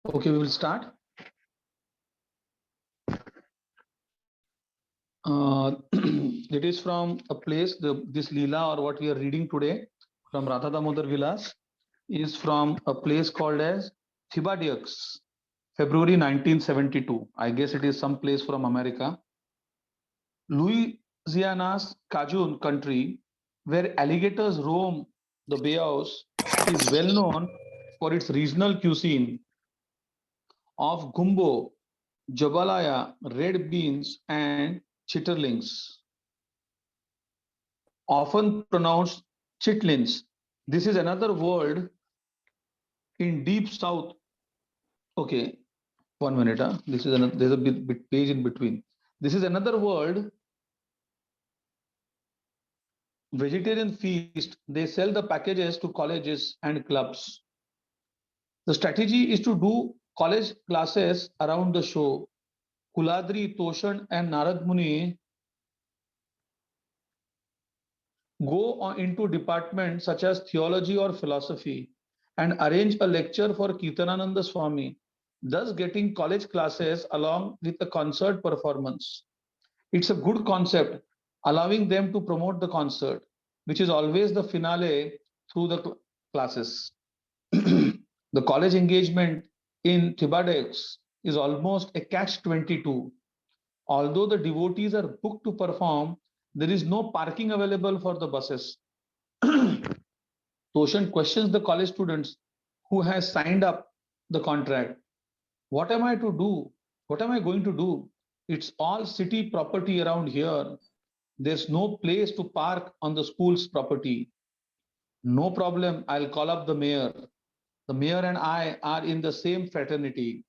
Okay, we will start. It is from a place, this Leela or what we are reading today from Radha Damodar Vilas is from a place called as Thibadiux, February 1972. I guess it is some place from America. Louisiana's Cajun country, where alligators roam the bayous, is well known for its regional cuisine of gumbo, jambalaya, red beans, and chitterlings, often pronounced chitlins. This is another word in deep south. Okay, 1 minute. This is another. There's a bit page in between. This is another word. Vegetarian feast. They sell the packages to colleges and clubs. The strategy is to do college classes around the show. Kuladri, Toshan, and Narad Muni go into departments such as theology or philosophy and arrange a lecture for Kirtanananda Swami, thus getting college classes along with a concert performance. It's a good concept, allowing them to promote the concert, which is always the finale through the classes. The college engagement in Thibadex is almost a catch-22. Although the devotees are booked to perform, there is no parking available for the buses. Toshan questions the college students who has signed up the contract. What am I to do? What am I going to do? It's all city property around here. There's no place to park on the school's property. No problem, I'll call up the mayor. The mayor and I are in the same fraternity.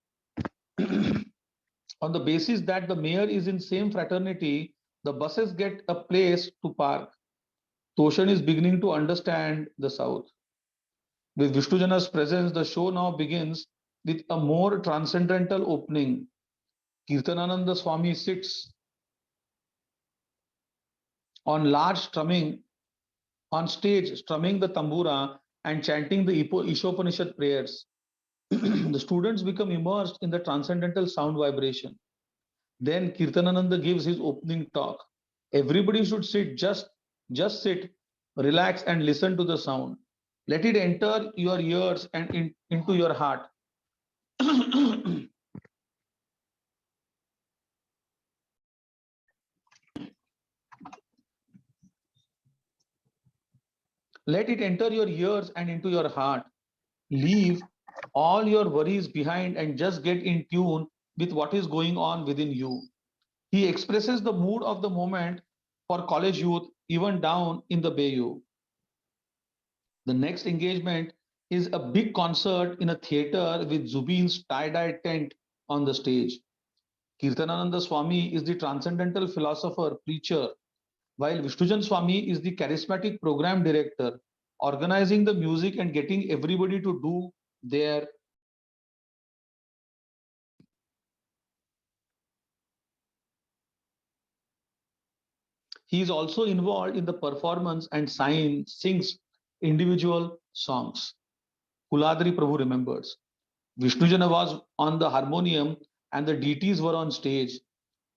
On the basis that the mayor is in same fraternity, the buses get a place to park. Toshan is beginning to understand the South. With Vishnujana's presence, the show now begins with a more transcendental opening. Kirtanananda Swami sits on large strumming on stage, strumming the tambura and chanting the Ishopanishad prayers. The students become immersed in the transcendental sound vibration. Then Kirtanananda gives his opening talk. Everybody should sit, just sit, relax and listen to the sound. Let it enter your ears and into your heart. Let it enter your ears and into your heart. Leave all your worries behind and just get in tune with what is going on within you. He expresses the mood of the moment for college youth, even down in the Bayou. The next engagement is a big concert in a theater with Zubin's tie-dye tent on the stage. Kirtanananda Swami is the transcendental philosopher, preacher, while Vishnujan Swami is the charismatic program director, organizing the music and getting everybody to do their. He is also involved in the performance and sings individual songs. Kuladri Prabhu remembers. Vishnujana was on the harmonium and the deities were on stage.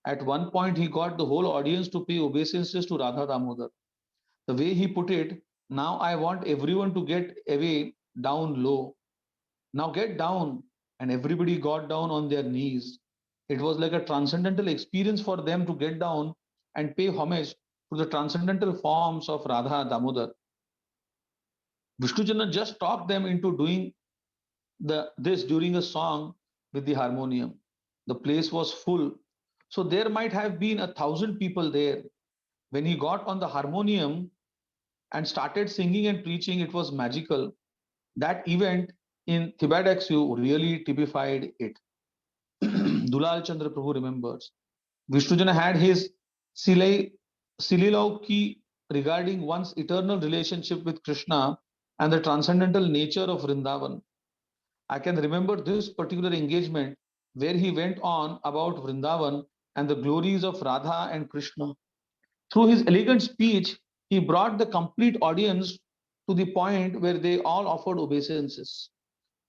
At one point, he got the whole audience to pay obeisances to Radha Damodar. The way he put it, now I want everyone to get away down low. Now get down. And everybody got down on their knees. It was like a transcendental experience for them to get down and pay homage to the transcendental forms of Radha Damodar. Vishnujana just talked them into doing this during a song with the harmonium. The place was full. So there might have been 1,000 people there. When he got on the harmonium and started singing and preaching, it was magical. That event in Thibadaxu really typified it. Dulal Chandra Prabhu remembers. Vishnujana had his Sililauki regarding one's eternal relationship with Krishna and the transcendental nature of Vrindavan. I can remember this particular engagement where he went on about Vrindavan and the glories of Radha and Krishna. Through his elegant speech, he brought the complete audience to the point where they all offered obeisances.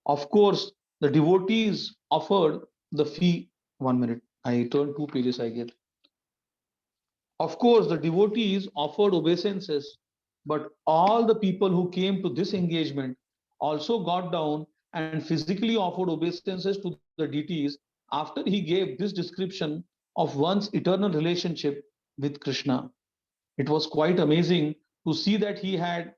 Of course, The devotees offered the fee. 1 minute. I turned 2 pages, I get. Of course, the devotees offered obeisances, but all the people who came to this engagement also got down and physically offered obeisances to the deities after he gave this description of one's eternal relationship with Krishna. It was quite amazing to see that he had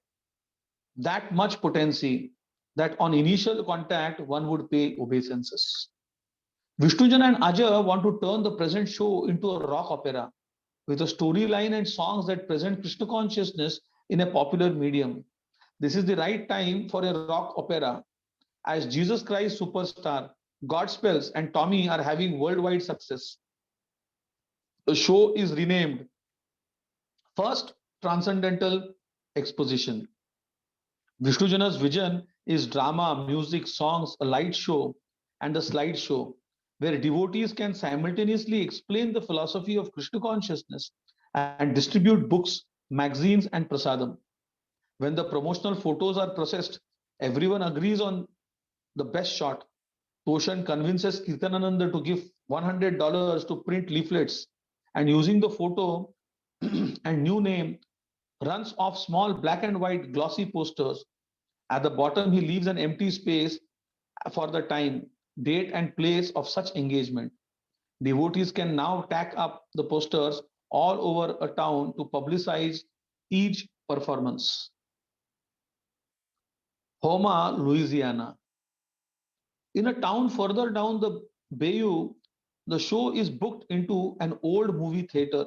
that much potency that on initial contact one would pay obeisances. Vishnujan and Aja want to turn the present show into a rock opera with a storyline and songs that present Krishna consciousness in a popular medium. This is the right time for a rock opera as Jesus Christ Superstar, Godspells, and Tommy are having worldwide success. The show is renamed First Transcendental Exposition. Vishnujana's vision is drama, music, songs, a light show, and a slideshow where devotees can simultaneously explain the philosophy of Krishna consciousness and distribute books, magazines, and prasadam. When the promotional photos are processed, everyone agrees on the best shot. Toshan convinces Kirtanananda to give $100 to print leaflets, and using the photo and new name, runs off small black and white glossy posters. At the bottom, he leaves an empty space for the time, date, and place of such engagement. Devotees can now tack up the posters all over a town to publicize each performance. Homa, Louisiana. In a town further down the bayou, the show is booked into an old movie theater.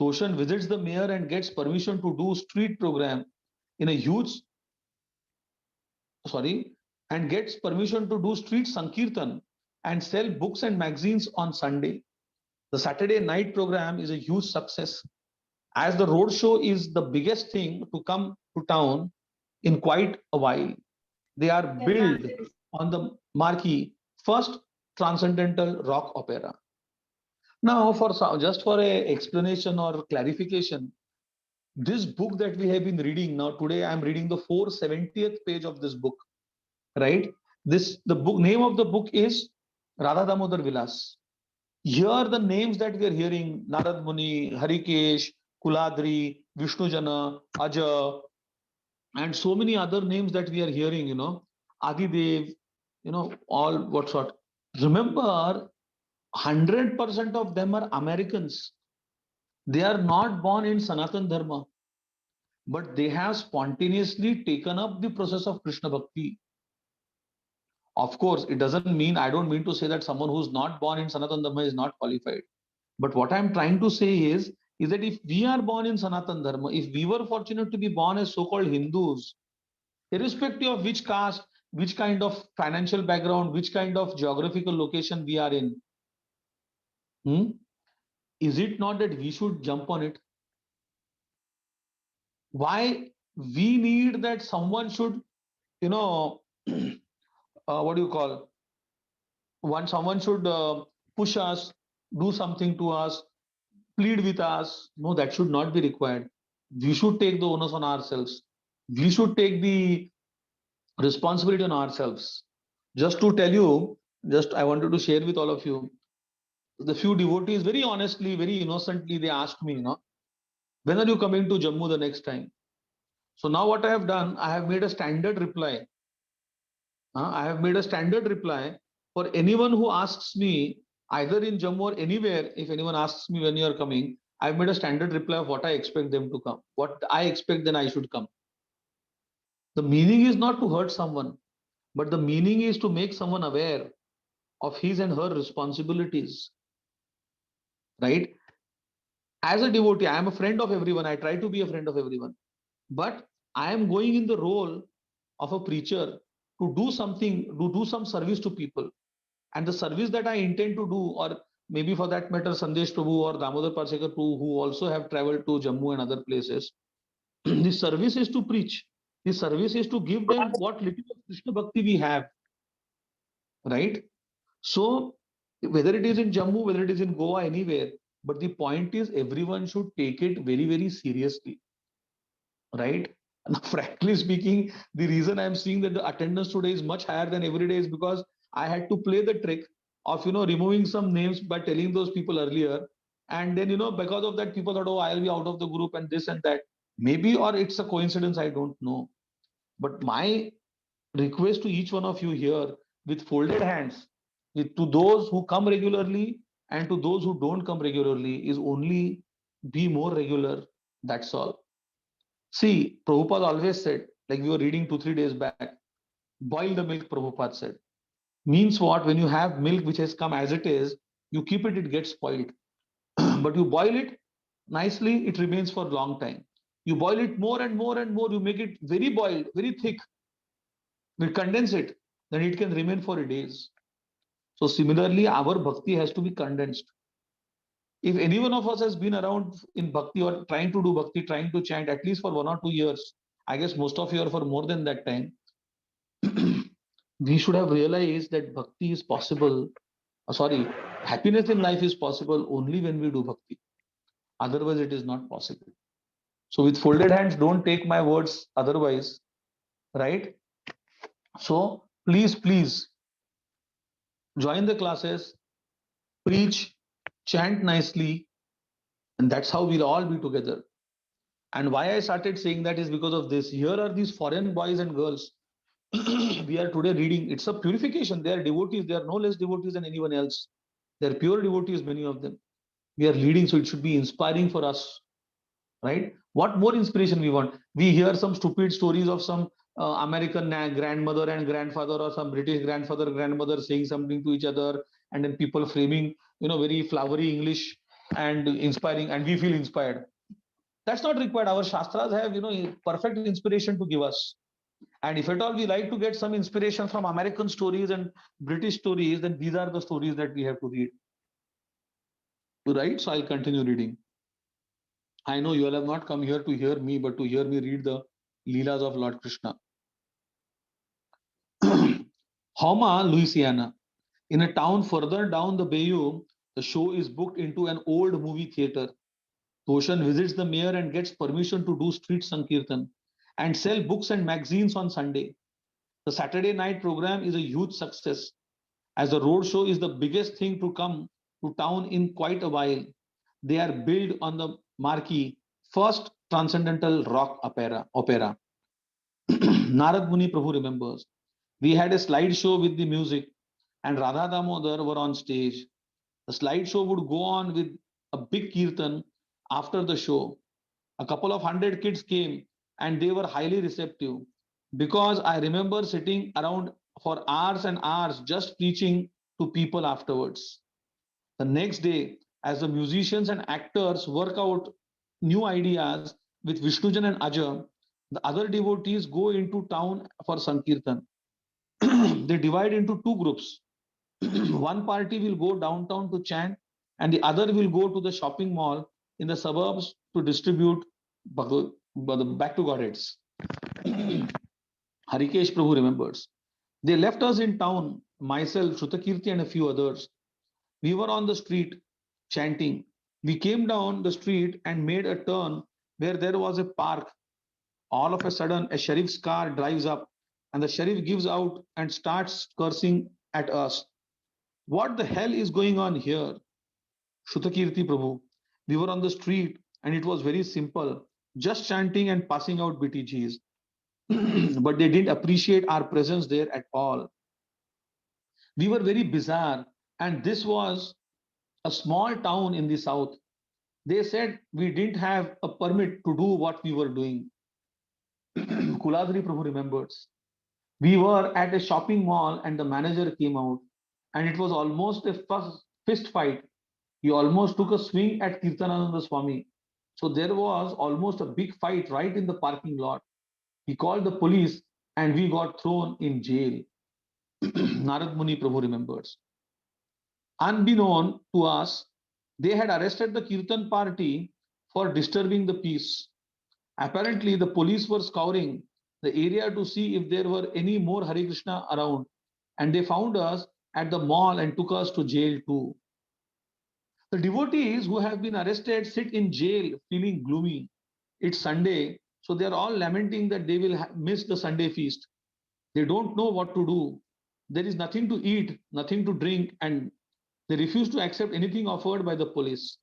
Toshan visits the mayor and gets permission to do street program in a huge, sorry, and gets permission to do street sankirtan and sell books and magazines on Sunday. The Saturday night program is a huge success as the road show is the biggest thing to come to town in quite a while. They are billed on the marquee First Transcendental Rock Opera. Now, just for a explanation or clarification, this book that we have been reading now today, I am reading the 470th page of this book, right? This the book name of the book is Radha Damodar Vilas. Here, the names that we are hearing Narad Muni, Harikesh, Kuladri, Vishnujana, Aja, and so many other names that we are hearing, Adidev, all what sort. Remember, 100% of them are Americans. They are not born in Sanatan Dharma, but they have spontaneously taken up the process of Krishna Bhakti. Of course, it doesn't mean, I don't mean to say that someone who's not born in Sanatan Dharma is not qualified. But what I'm trying to say is that if we are born in Sanatan Dharma, if we were fortunate to be born as so-called Hindus, irrespective of which caste, which kind of financial background, which kind of geographical location we are in, hmm, is it not that we should jump on it? Why we need that someone should, you know, what do you call? One someone should push us, do something to us, plead with us. No, that should not be required. We should take the onus on ourselves. We should take the responsibility on ourselves. Just to tell you, just I wanted to share with all of you, the few devotees very honestly, very innocently, they asked me, when are you coming to Jammu the next time? So now what I have done, I have made a standard reply. I have made a standard reply for anyone who asks me, either in Jammu or anywhere, if anyone asks me when you are coming, I've made a standard reply of what I expect them to come. What I expect, then I should come. The meaning is not to hurt someone, but the meaning is to make someone aware of his and her responsibilities, right? As a devotee, I am a friend of everyone. I try to be a friend of everyone. But I am going in the role of a preacher to do something, to do some service to people. And the service that I intend to do, or maybe for that matter, Sandesh Prabhu or Damodar Parsekar Prabhu, who also have traveled to Jammu and other places, the service is to preach. The service is to give them what little of Krishna Bhakti we have, right? So, whether it is in Jammu, whether it is in Goa, anywhere, but the point is everyone should take it very, very seriously, right? And frankly speaking, the reason I'm seeing that the attendance today is much higher than every day is because I had to play the trick of, removing some names by telling those people earlier. And then, because of that, people thought, oh, I'll be out of the group and this and that. Maybe, or it's a coincidence, I don't know. But my request to each one of you here with folded hands, to those who come regularly and to those who don't come regularly, is only be more regular. That's all. See, Prabhupada always said, like we were reading 2, 3 days back, boil the milk, Prabhupada said. Means what? When you have milk which has come as it is, you keep it, it gets spoiled. But you boil it nicely, it remains for a long time. You boil it more and more and more, you make it very boiled, very thick, we condense it, then it can remain for days. So similarly, our bhakti has to be condensed. If any one of us has been around in bhakti or trying to do bhakti, trying to chant at least for 1 or 2 years, I guess most of you are for more than that time, we should have realized that bhakti is possible. Sorry, happiness in life is possible only when we do bhakti. Otherwise, it is not possible. So, with folded hands, don't take my words otherwise, right? So, please join the classes, preach, chant nicely, and that's how we'll all be together. And why I started saying that is because of this. Here are these foreign boys and girls we are today reading. It's a purification. They are devotees. They are no less devotees than anyone else. They are pure devotees, many of them. We are leading, so it should be inspiring for us, right? What more inspiration we want? We hear some stupid stories of some American grandmother and grandfather, or some British grandfather grandmother saying something to each other, and then people framing, very flowery English and inspiring, and we feel inspired. That's not required. Our shastras have, perfect inspiration to give us. And if at all we like to get some inspiration from American stories and British stories, then these are the stories that we have to read, right? So I'll continue reading. I know you all have not come here to hear me, but to hear me read the Leelas of Lord Krishna. Homa, Louisiana. In a town further down the bayou, the show is booked into an old movie theater. Toshan visits the mayor and gets permission to do street sankirtan and sell books and magazines on Sunday. The Saturday night program is a huge success, as the road show is the biggest thing to come to town in quite a while. They are billed on the marquee first transcendental rock opera. Narad Muni Prabhu remembers. We had a slideshow with the music, and Radha Damodara were on stage. The slideshow would go on with a big kirtan after the show. A couple of hundred kids came, and they were highly receptive, because I remember sitting around for hours and hours just preaching to people afterwards. The next day, as the musicians and actors work out new ideas with Vishnujan and Aja, the other devotees go into town for Sankirtan. They divide into two groups. One party will go downtown to chant, and the other will go to the shopping mall in the suburbs to distribute back to Godheads. Harikesh Prabhu remembers. They left us in town, myself, Shrutakirti, and a few others. We were on the street chanting. We came down the street and made a turn where there was a park. All of a sudden, a sheriff's car drives up, and the sheriff gives out and starts cursing at us. What the hell is going on here? Shrutakirti Prabhu. We were on the street and it was very simple, just chanting and passing out BTGs. But they didn't appreciate our presence there at all. We were very bizarre, and this was a small town in the south. They said we didn't have a permit to do what we were doing. Kuladri Prabhu remembers. We were at a shopping mall and the manager came out, and it was almost a fist fight. He almost took a swing at Kirtanananda Swami. So there was almost a big fight right in the parking lot. He called the police and we got thrown in jail. Narad Muni Prabhu remembers. Unbeknown to us, they had arrested the Kirtan party for disturbing the peace. Apparently, the police were scouring the area to see if there were any more Hare Krishna around, and they found us at the mall and took us to jail too. The devotees who have been arrested sit in jail feeling gloomy. It's Sunday, so they are all lamenting that they will miss the Sunday feast. They don't know what to do. there is nothing to eat, nothing to drink, and they refuse to accept anything offered by the police.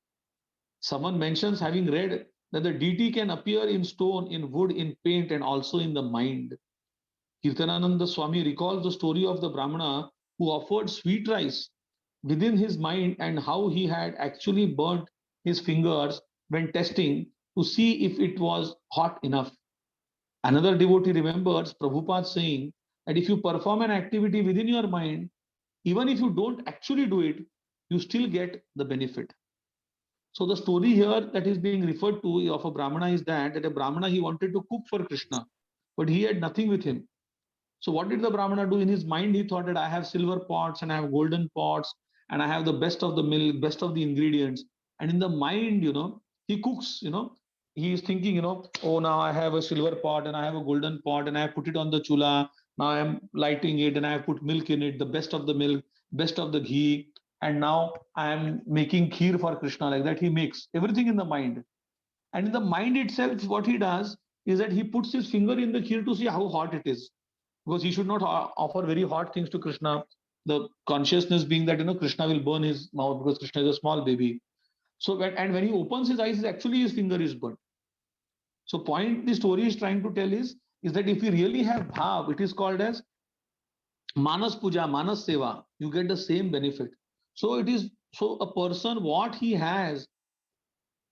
Someone mentions having read that the deity can appear in stone, in wood, in paint, and also in the mind. Kirtanananda Swami recalls the story of the Brahmana who offered sweet rice within his mind and how he had actually burnt his fingers when testing to see if it was hot enough. Another devotee remembers Prabhupada saying that if you perform an activity within your mind, even if you don't actually do it, you still get the benefit. So the story here that is being referred to of a Brahmana is that a Brahmana he wanted to cook for Krishna, but he had nothing with him. So what did the Brahmana do? In his mind, he thought that I have silver pots and I have golden pots and I have the best of the milk, best of the ingredients. And in the mind, he cooks, he is thinking, oh, now I have a silver pot and I have a golden pot and I have put it on the chula. Now I am lighting it and I have put milk in it, the best of the milk, best of the ghee. And now I am making kheer for Krishna. Like that, he makes everything in the mind. And in the mind itself, what he does is that he puts his finger in the kheer to see how hot it is, because he should not offer very hot things to Krishna. The consciousness being that Krishna will burn his mouth because Krishna is a small baby. So when he opens his eyes, actually his finger is burnt. So point the story is trying to tell is that if we really have bhav, it is called as manas puja, manas seva. You get the same benefit. So it is so a person what he has,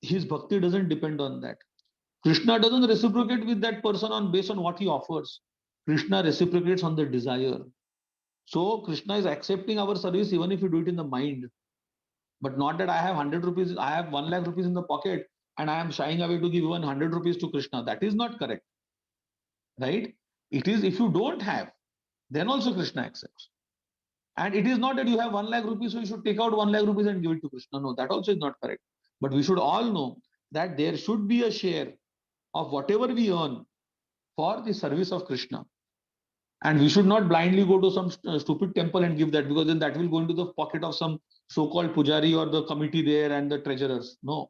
his bhakti doesn't depend on that. Krishna doesn't reciprocate with that person on based on what he offers. Krishna reciprocates on the desire. So Krishna is accepting our service even if you do it in the mind, but not that I have 100 rupees, I have 1 lakh rupees in the pocket and I am shying away to give even 100 rupees to Krishna. That is not correct, right? It is if you don't have, then also Krishna accepts. And it is not that you have 1 lakh rupees, so you should take out 1 lakh rupees and give it to Krishna. No, that also is not correct. But we should all know that there should be a share of whatever we earn for the service of Krishna. And we should not blindly go to some stupid temple and give that, because then that will go into the pocket of some so-called pujari or the committee there and the treasurers. No,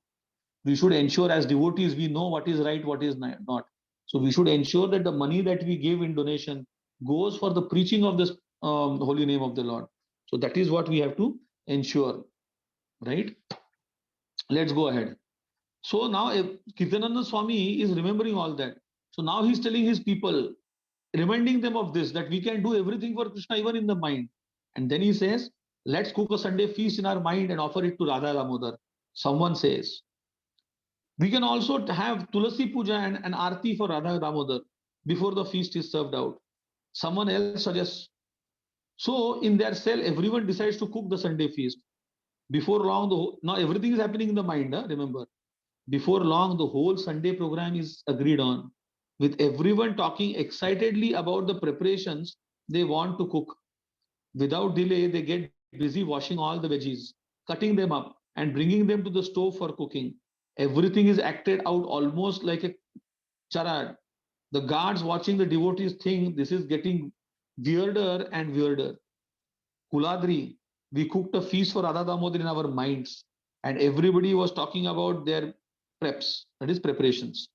we should ensure as devotees we know what is right, what is not. So we should ensure that the money that we give in donation goes for the preaching of this holy name of the Lord. So that is what we have to ensure, right? Let's go ahead. So now Kirtananda Swami is remembering all that. So now he's telling his people, reminding them of this, that we can do everything for Krishna even in the mind. And then he says, let's cook a Sunday feast in our mind and offer it to Radha Damodara. Someone says, we can also have Tulasi Puja and an Aarti for Radha Damodara before the feast is served out. Someone else suggests. So in their cell, everyone decides to cook the Sunday feast. Before long, now everything is happening in the mind, remember. Before long, the whole Sunday program is agreed on, with everyone talking excitedly about the preparations they want to cook. Without delay, they get busy washing all the veggies, cutting them up, and bringing them to the stove for cooking. Everything is acted out almost like a charade. The guards watching the devotees think this is getting weirder and weirder. Kuladri, we cooked a feast for Radha Damodar in our minds, and everybody was talking about their preps, that is, preparations.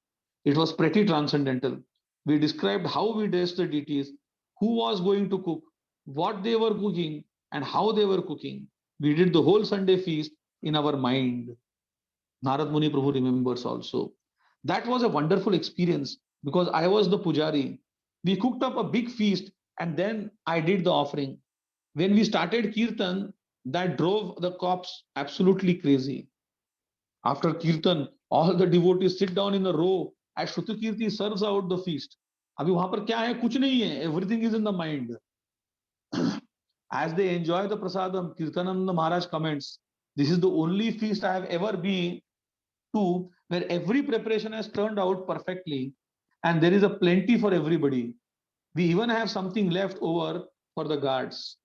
It was pretty transcendental. We described how we dressed the deities, who was going to cook, what they were cooking, and how they were cooking. We did the whole Sunday feast in our mind. Narad Muni Prabhu remembers also. That was a wonderful experience because I was the pujari. We cooked up a big feast and then I did the offering. When we started Kirtan, that drove the cops absolutely crazy. After Kirtan, all the devotees sit down in a row as Shrutikirti serves out the feast. अभी वहां पर क्या है कुछ नहीं है, everything is in the mind. As they enjoy the prasadam, Kirtananda Maharaj comments, this is the only feast I have ever been to where every preparation has turned out perfectly and there is a plenty for everybody. We even have something left over for the guards.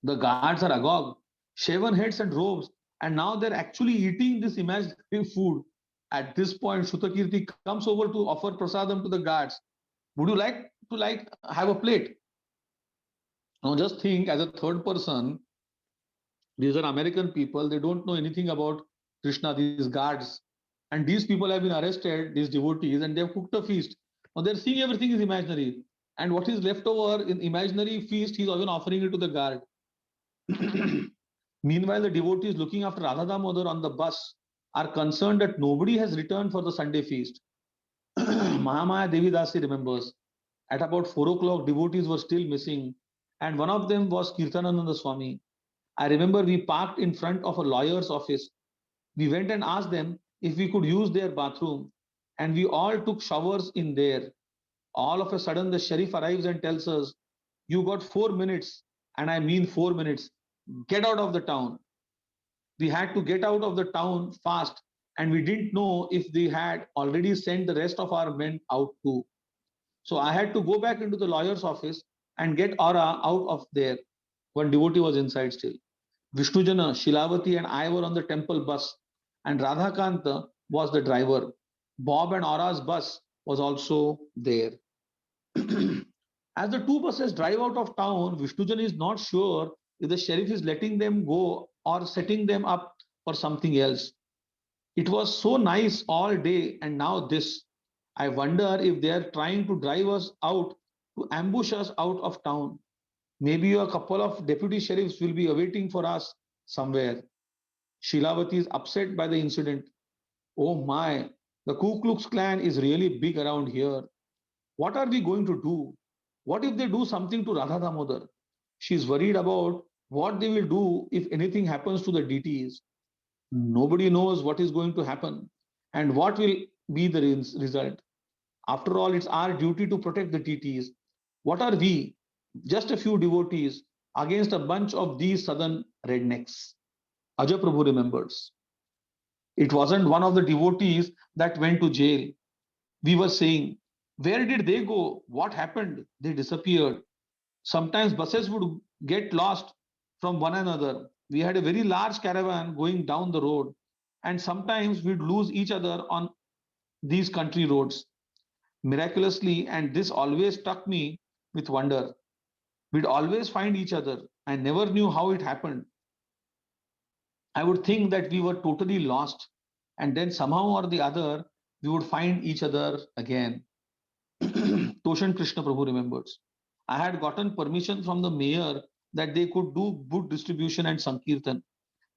The guards are agog, shaven heads and robes, and now they're actually eating this imaginary food. At this point, Shrutakirti comes over to offer prasadam to the guards. Would you like to have a plate? Now just think, as a third person, these are American people, they don't know anything about Krishna, these guards. And these people have been arrested, these devotees, and they've cooked a feast. Now they're seeing everything is imaginary. And what is left over in imaginary feast, he's even offering it to the guard. Meanwhile, the devotees looking after Radha Damodar on the bus are concerned that nobody has returned for the Sunday feast. Mahamaya Devi Dasi remembers at about 4 o'clock, devotees were still missing, and one of them was Kirtanananda Swami. I remember we parked in front of a lawyer's office. We went and asked them if we could use their bathroom, and we all took showers in there. All of a sudden, the sheriff arrives and tells us, "You got 4 minutes, and I mean 4 minutes. Get out of the town." We had to get out of the town fast, and we didn't know if they had already sent the rest of our men out too. So I had to go back into the lawyer's office and get Aura out of there. One devotee was inside still. Vishnujana, Shilavati, and I were on the temple bus, and Radhakanta was the driver. Bob and Aura's bus was also there. As the two buses drive out of town, Vishnujan is not sure if the sheriff is letting them go or setting them up for something else. It was so nice all day, and now this. I wonder if they are trying to drive us out to ambush us out of town. Maybe a couple of deputy sheriffs will be awaiting for us somewhere. Shilavati is upset by the incident. Oh my, the Ku Klux Klan is really big around here. What are we going to do? What if they do something to Radha Damodar? She's worried about what they will do if anything happens to the DTs. Nobody knows what is going to happen and what will be the result. After all, it's our duty to protect the DTs. What are we? Just a few devotees against a bunch of these southern rednecks. Ajay Prabhu remembers. It wasn't one of the devotees that went to jail. We were saying, where did they go? What happened? They disappeared. Sometimes buses would get lost from one another. We had a very large caravan going down the road, and sometimes we'd lose each other on these country roads. Miraculously, and this always struck me with wonder, we'd always find each other. I never knew how it happened. I would think that we were totally lost, and then somehow or the other, we would find each other again. Toshan Krishna Prabhu remembers. I had gotten permission from the mayor that they could do book distribution and Sankirtan.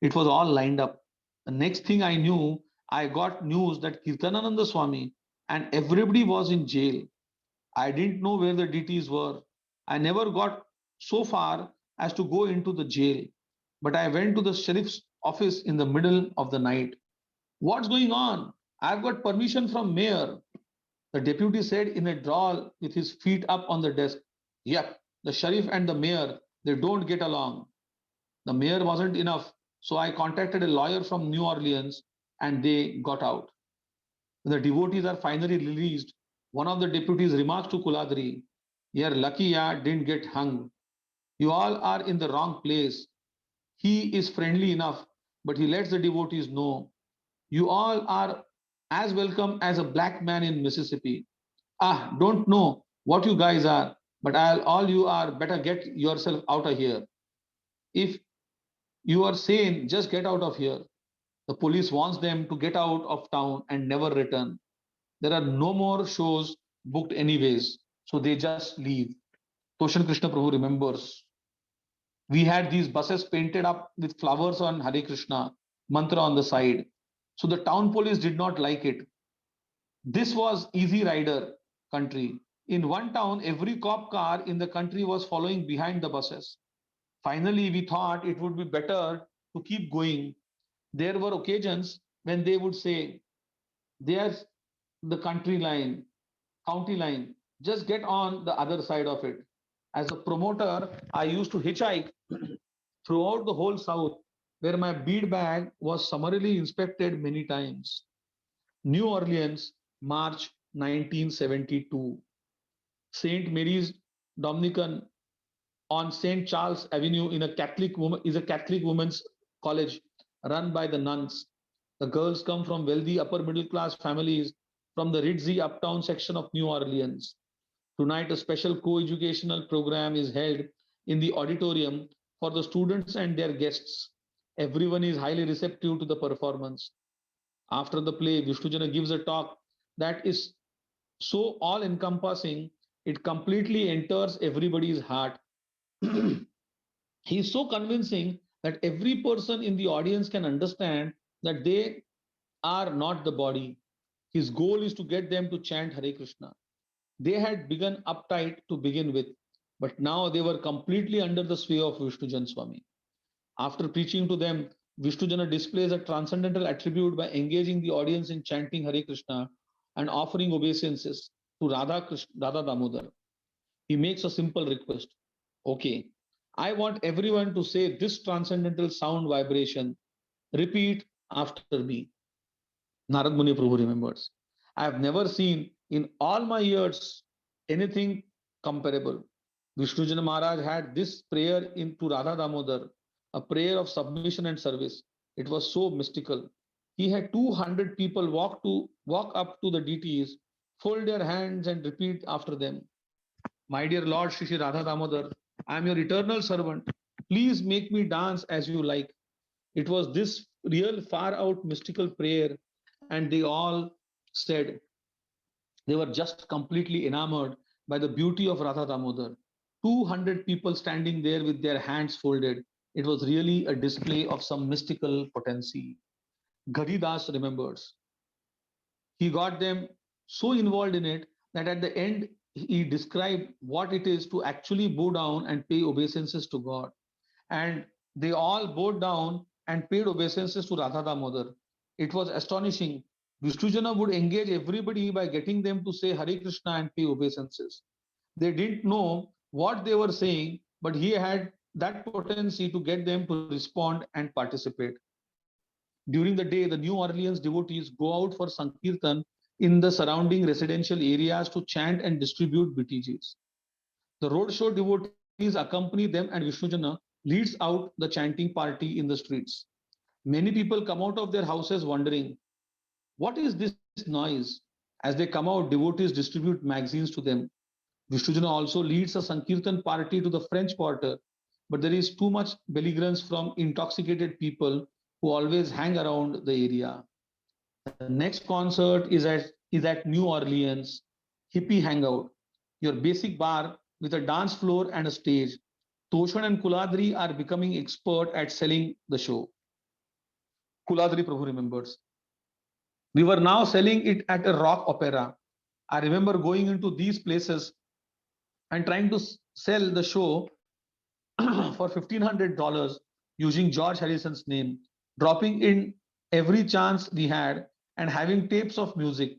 It was all lined up. The next thing I knew, I got news that Kirtanananda Swami and everybody was in jail. I didn't know where the DTs were. I never got so far as to go into the jail, but I went to the sheriff's office in the middle of the night. What's going on? I've got permission from mayor. The deputy said in a drawl with his feet up on the desk. Yep, the sheriff and the mayor, they don't get along. The mayor wasn't enough, so I contacted a lawyer from New Orleans and they got out. When the devotees are finally released, one of the deputies remarks to Kuladri, "You're lucky ya didn't get hung. You all are in the wrong place. He is friendly enough, but he lets the devotees know you all are as welcome as a black man in Mississippi. Ah, don't know what you guys are, but all you are better get yourself out of here. If you are sane, just get out of here." The police wants them to get out of town and never return. There are no more shows booked anyways, so they just leave. Toshan Krishna Prabhu remembers. We had these buses painted up with flowers on Hare Krishna, mantra on the side. So the town police did not like it. This was easy rider country. In one town, every cop car in the country was following behind the buses. Finally, we thought it would be better to keep going. There were occasions when they would say, "There's the country line, county line, just get on the other side of it." As a promoter, I used to hitchhike throughout the whole South, where my bead bag was summarily inspected many times. New Orleans, March 1972. St. Mary's Dominican on St. Charles Avenue in a Catholic woman is a Catholic women's college run by the nuns. The girls come from wealthy upper middle class families from the ritzy uptown section of New Orleans. Tonight, a special co-educational program is held in the auditorium for the students and their guests. Everyone is highly receptive to the performance. After the play, Vishnujana gives a talk that is so all encompassing, It completely enters everybody's heart. He is so convincing that every person in the audience can understand that they are not the body. His goal is to get them to chant Hare Krishna. They had begun uptight to begin with, but now they were completely under the sway of Vishnujan Swami. After preaching to them, Vishnujana displays a transcendental attribute by engaging the audience in chanting Hare Krishna and offering obeisances to Radha Damodar. He makes a simple request. Okay, I want everyone to say this transcendental sound vibration. Repeat after me. Narad Muni Prabhu remembers. I have never seen in all my years anything comparable. Vishnujana Maharaj had this prayer into Radha Damodar, a prayer of submission and service. It was so mystical. He had 200 people walk up to the deities, fold their hands and repeat after them. My dear Lord Shri Radha Damodar, I am your eternal servant. Please make me dance as you like. It was this real far out mystical prayer, and they all said they were just completely enamored by the beauty of Radha Damodar. 200 people standing there with their hands folded. It was really a display of some mystical potency. Garidas remembers. He got them so involved in it that at the end he described what it is to actually bow down and pay obeisances to God. And they all bowed down and paid obeisances to Radha Damodar. It was astonishing. Vishnujana would engage everybody by getting them to say Hare Krishna and pay obeisances. They didn't know what they were saying, but he had that potency to get them to respond and participate. During the day, the New Orleans devotees go out for Sankirtan in the surrounding residential areas to chant and distribute BTGs. The roadshow devotees accompany them, and Vishnujana leads out the chanting party in the streets. Many people come out of their houses wondering, what is this noise? As they come out, devotees distribute magazines to them. Vishnujana also leads a Sankirtan party to the French Quarter, but there is too much belligerence from intoxicated people who always hang around the area. The next concert is at New Orleans hippie hangout, your basic bar with a dance floor and a stage. Toshan and Kuladri are becoming expert at selling the show. Kuladri Prabhu remembers. We were now selling it at a rock opera. I remember going into these places and trying to sell the show for $1,500 using George Harrison's name, dropping in every chance we had and having tapes of music.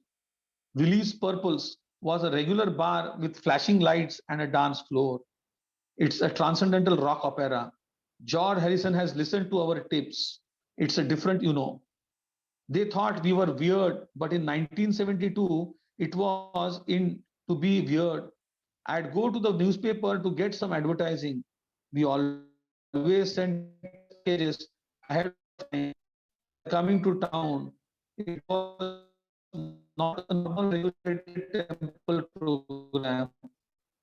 Willie's Purples was a regular bar with flashing lights and a dance floor. It's a transcendental rock opera. George Harrison has listened to our tapes. It's a different. They thought we were weird, but in 1972, it was in to be weird. I'd go to the newspaper to get some advertising. We always sent packages ahead of time. We are coming to town. It was not a normal regulated temple program.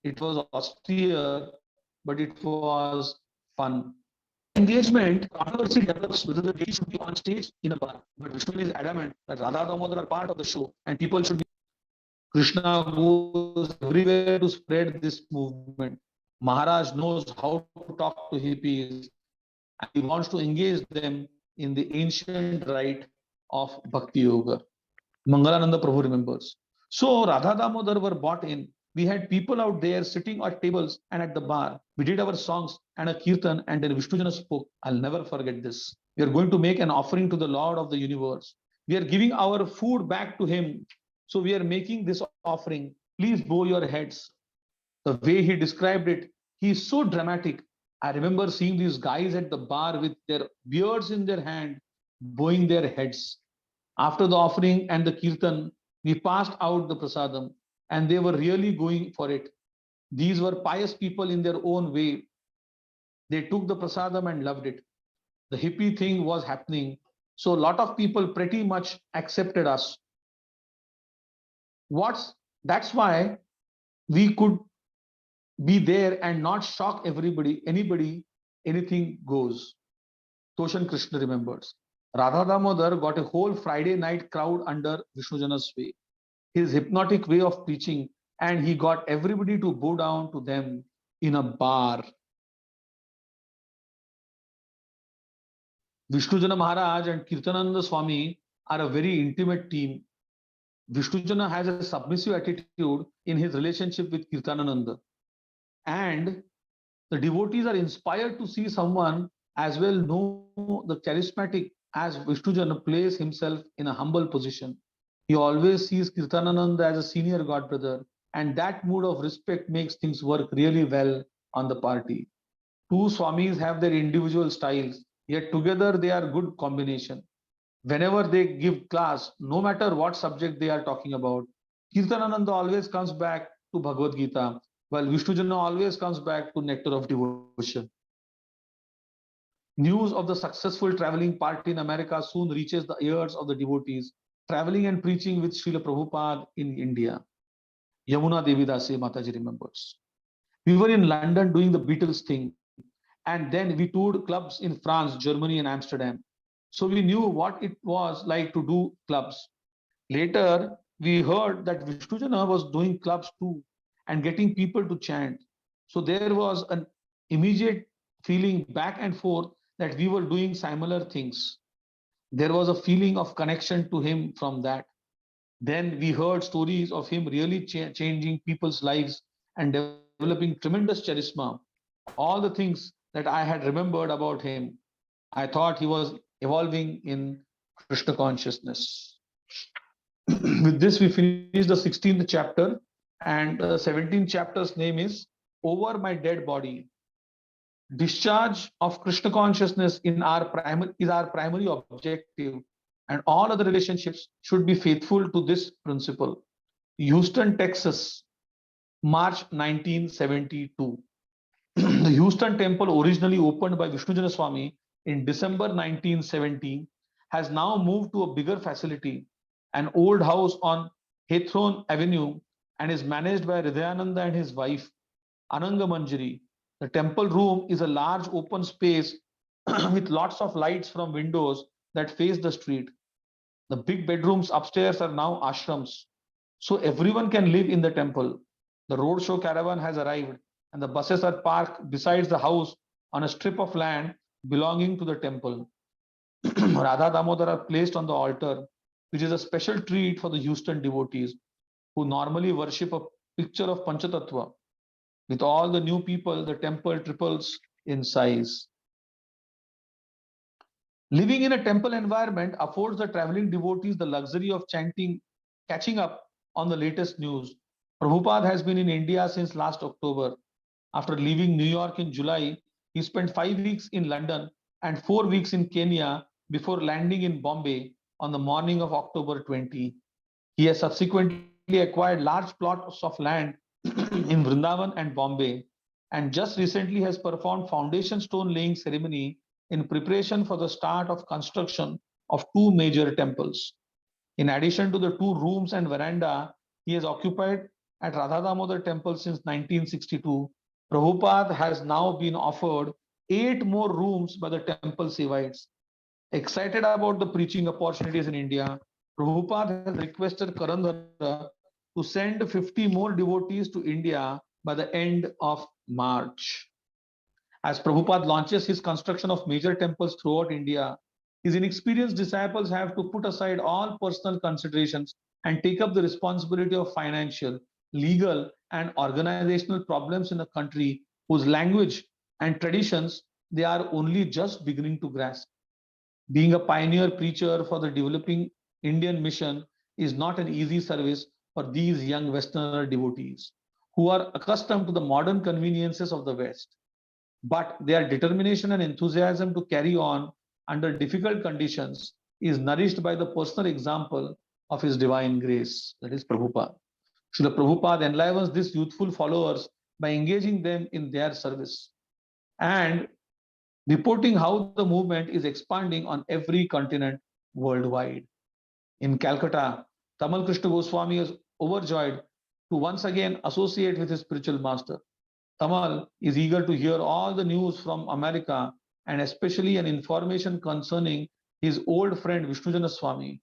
It was austere, but it was fun. During the engagement, controversy develops whether the deity should be on stage in a bar. But Vishnu is adamant that Radha Damodar are part of the show and people should be. Krishna goes everywhere to spread this movement. Maharaj knows how to talk to hippies and he wants to engage them in the ancient rite of Bhakti Yoga. Mangalananda Prabhu remembers. So Radha Damodar were bought in. We had people out there sitting at tables and at the bar. We did our songs and a kirtan, and then Vishnujana spoke. I'll never forget this. We are going to make an offering to the Lord of the universe. We are giving our food back to Him. So we are making this offering. Please bow your heads. The way he described it, he is so dramatic. I remember seeing these guys at the bar with their beards in their hand, bowing their heads. After the offering and the kirtan, we passed out the prasadam, and they were really going for it. These were pious people in their own way. They took the prasadam and loved it. The hippie thing was happening. So a lot of people pretty much accepted us. That's why we could be there and not shock anybody, anything goes. Toshan Krishna remembers. Radha Damodar got a whole Friday night crowd under Vishnujana's sway. His hypnotic way of preaching and he got everybody to bow down to them in a bar. Vishnujana Maharaj and Kirtananda Swami are a very intimate team. Vishnujana has a submissive attitude in his relationship with Kirtananda, and the devotees are inspired to see someone as well know the charismatic as Vishnujana places himself in a humble position. He always sees Kirtanananda as a senior god brother, and that mood of respect makes things work really well on the party. Two Swamis have their individual styles, yet together they are good combination. Whenever they give class, no matter what subject they are talking about, Kirtanananda always comes back to Bhagavad Gita, while Vishnujana always comes back to nectar of devotion. News of the successful traveling party in America soon reaches the ears of the devotees, traveling and preaching with Srila Prabhupada in India. Yamuna Devi Dasi Mataji remembers. We were in London doing the Beatles thing, and then we toured clubs in France, Germany, and Amsterdam. So we knew what it was like to do clubs. Later, we heard that Vishnujana was doing clubs too and getting people to chant. So there was an immediate feeling back and forth that we were doing similar things. There was a feeling of connection to him from that. Then we heard stories of him really changing people's lives and developing tremendous charisma. All the things that I had remembered about him, I thought he was evolving in Krishna consciousness. With this, we finish the 16th chapter, and the 17th chapter's name is Over My Dead Body. Discharge of Krishna consciousness in our primary is our primary objective, and all other relationships should be faithful to this principle. Houston, Texas, March 1972. The Houston temple, originally opened by Vishnujana Swami in December 1970, has now moved to a bigger facility, an old house on Hawthorne Avenue, and is managed by Hridayananda and his wife, Ananga Manjari. The temple room is a large open space with lots of lights from windows that face the street. The big bedrooms upstairs are now ashrams, so everyone can live in the temple. The roadshow caravan has arrived, and the buses are parked beside the house on a strip of land belonging to the temple. Radha Damodara placed on the altar, which is a special treat for the Houston devotees who normally worship a picture of Panchatattva. With all the new people, the temple triples in size. Living in a temple environment affords the traveling devotees the luxury of chanting, catching up on the latest news. Prabhupada has been in India since last October. After leaving New York in July, he spent 5 weeks in London and 4 weeks in Kenya before landing in Bombay on the morning of October 20. He has subsequently acquired large plots of land in Vrindavan and Bombay, and just recently has performed foundation stone laying ceremony in preparation for the start of construction of two major temples. In addition to the two rooms and veranda he has occupied at Radha Damodar temple since 1962, Prabhupada has now been offered 8 more rooms by the temple Sevites. Excited about the preaching opportunities in India, Prabhupada has requested Karandhara to send 50 more devotees to India by the end of March. As Prabhupada launches his construction of major temples throughout India, his inexperienced disciples have to put aside all personal considerations and take up the responsibility of financial, legal, and organizational problems in a country whose language and traditions they are only just beginning to grasp. Being a pioneer preacher for the developing Indian mission is not an easy service for these young Westerner devotees who are accustomed to the modern conveniences of the West. But their determination and enthusiasm to carry on under difficult conditions is nourished by the personal example of His divine grace, that is Prabhupada. Srila Prabhupada enlivens these youthful followers by engaging them in their service and reporting how the movement is expanding on every continent worldwide. In Calcutta, Tamal Krishna Goswami is overjoyed to once again associate with his spiritual master. Tamal is eager to hear all the news from America and especially an information concerning his old friend Vishnujana Swami.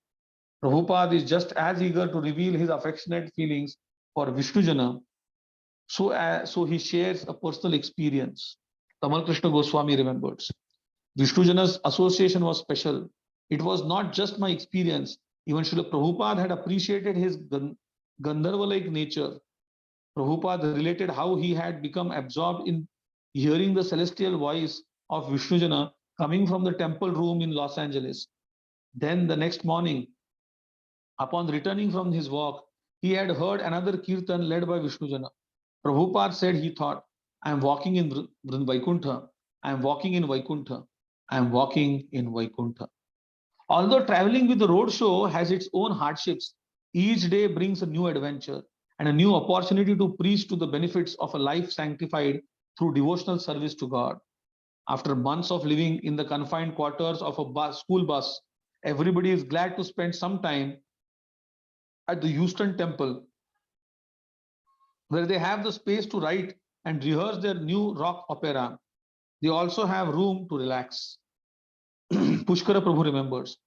Prabhupada is just as eager to reveal his affectionate feelings for Vishnujana. So he shares a personal experience. Tamal Krishna Goswami remembers. Vishnujana's association was special. It was not just my experience. Even Srila Prabhupada had appreciated his Gandharva-like nature. Prabhupada related how he had become absorbed in hearing the celestial voice of Vishnujana coming from the temple room in Los Angeles. Then the next morning, upon returning from his walk, he had heard another kirtan led by Vishnujana. Prabhupada said he thought, I am walking in Vaikuntha, I am walking in Vaikuntha, I am walking in Vaikuntha. Although traveling with the roadshow has its own hardships, each day brings a new adventure and a new opportunity to preach to the benefits of a life sanctified through devotional service to God. After months of living in the confined quarters of a school bus, everybody is glad to spend some time at the Houston Temple, where they have the space to write and rehearse their new rock opera. They also have room to relax. Pushkara Prabhu remembers.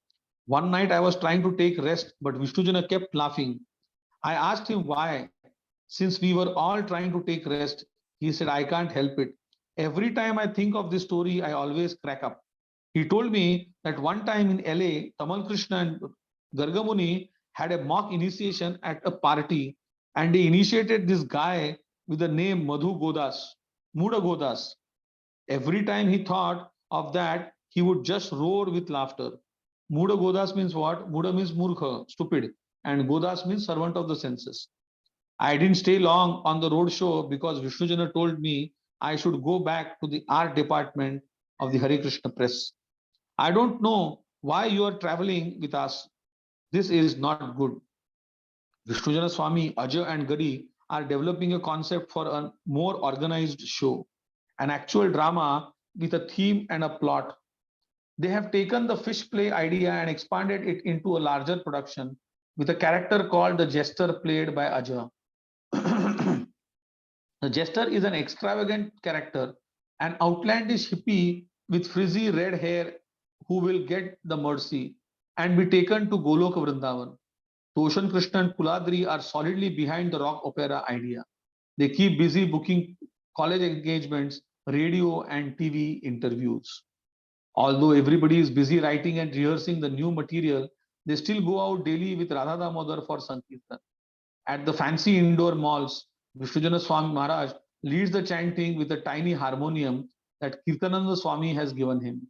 One night I was trying to take rest, but Vishnujana kept laughing. I asked him why. Since we were all trying to take rest, he said, I can't help it. Every time I think of this story, I always crack up. He told me that one time in LA, Tamal Krishna and Gargamuni had a mock initiation at a party, and they initiated this guy with the name Madhu Godas, Muda Godas. Every time he thought of that, he would just roar with laughter. Muda Godas means what? Muda means Murkha, stupid, and Godas means servant of the senses. I didn't stay long on the road show because Vishnujana told me I should go back to the art department of the Hare Krishna press. I don't know why you are traveling with us. This is not good. Vishnujana Swami, Ajay and Gadi are developing a concept for a more organized show, an actual drama with a theme and a plot. They have taken the fish play idea and expanded it into a larger production with a character called the Jester played by Ajay. The jester is an extravagant character, an outlandish hippie with frizzy red hair who will get the mercy and be taken to Goloka Vrindavan. Toshan Krishna and Kuladri are solidly behind the rock opera idea. They keep busy booking college engagements, radio and TV interviews. Although everybody is busy writing and rehearsing the new material, they still go out daily with Radha Damodar for Sankirtan. At the fancy indoor malls, Vishnujana Swami Maharaj leads the chanting with a tiny harmonium that Kirtananda Swami has given him.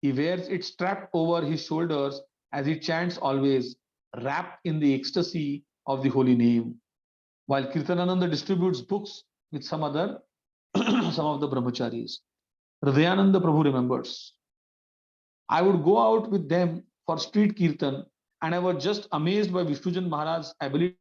He wears it strapped over his shoulders as he chants always, wrapped in the ecstasy of the holy name. While Kirtananda distributes books with some other, some of the brahmacharis. Hridayananda Prabhu remembers. I would go out with them for street kirtan, and I was just amazed by Vishnujan Maharaj's ability